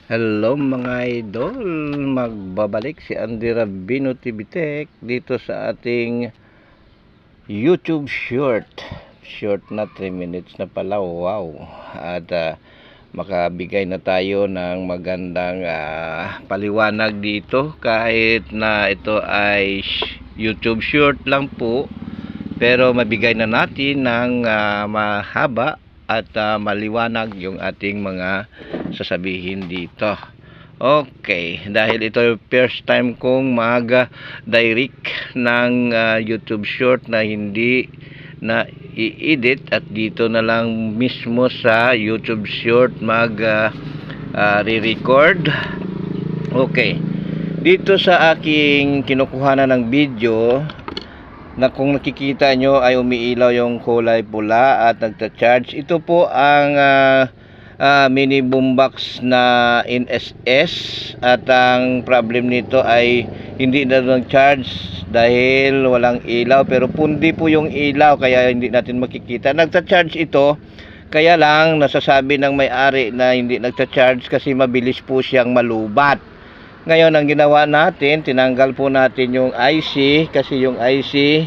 Hello mga idol, magbabalik si Andy Rabino TV Tech dito sa ating YouTube short na 3 minutes na pala. Wow. At makabigay na tayo ng magandang paliwanag dito, kahit na ito ay YouTube short lang po, pero mabigay na natin ng mahaba at maliwanag yung ating mga sasabihin dito. Okay, dahil ito yung first time kong mag-direct ng YouTube short na hindi na i-edit, at dito na lang mismo sa YouTube short re-record. Okay, dito sa aking kinukuhanan ng video, na kung nakikita nyo ay umiilaw yung kulay pula at nagta-charge. Ito po ang mini boombox na NSS, at ang problem nito ay hindi na nag-charge dahil walang ilaw, pero pundi po yung ilaw kaya hindi natin makikita. Nagta-charge ito, kaya lang nasasabi ng may-ari na hindi nagta-charge kasi mabilis po siyang malubat. Ngayon, ang ginawa natin, tinanggal po natin yung IC, kasi yung IC,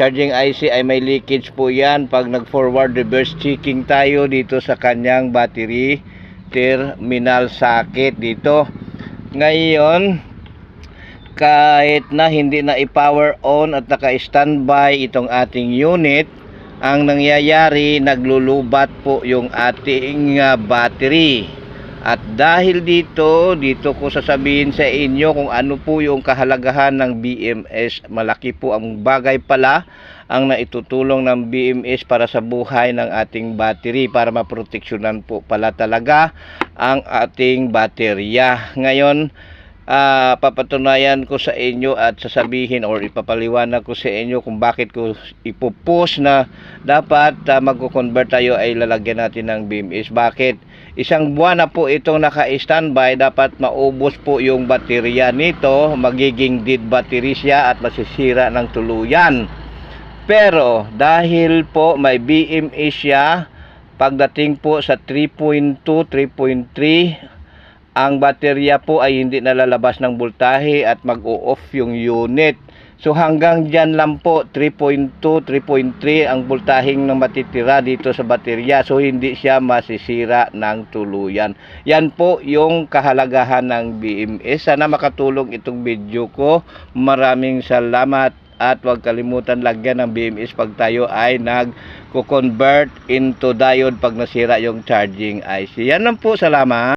charging IC ay may leakage po yan pag nag-forward reverse checking tayo dito sa kanyang battery terminal socket dito. Ngayon, kahit na hindi na i-power on at naka-standby itong ating unit, ang nangyayari, naglulubat po yung ating battery. At dahil dito ko sasabihin sa inyo kung ano po yung kahalagahan ng BMS. Malaki po ang bagay pala ang naitutulong ng BMS para sa buhay ng ating battery, para maproteksyonan po pala talaga ang ating baterya. Ngayon, papatunayan ko sa inyo at sasabihin or ipapaliwanag ko sa inyo kung bakit ko ipopost na dapat magko-convert tayo ay lalagyan natin ng BMS. Bakit? Isang buwan na po itong naka-standby, dapat maubos po yung baterya nito, magiging dead battery siya at masisira ng tuluyan. Pero dahil po may BMS siya, pagdating po sa 3.2, 3.3, ang baterya po ay hindi nalalabas ng voltahe at mag-o-off yung unit. So hanggang dyan lang po, 3.2, 3.3 ang voltaheng na matitira dito sa baterya. So hindi siya masisira ng tuluyan. Yan po yung kahalagahan ng BMS. Sana makatulong itong video ko. Maraming salamat. At huwag kalimutan lagyan ng BMS pag tayo ay nag-convert into diode pag nasira yung charging IC. Yan lang po, salamat.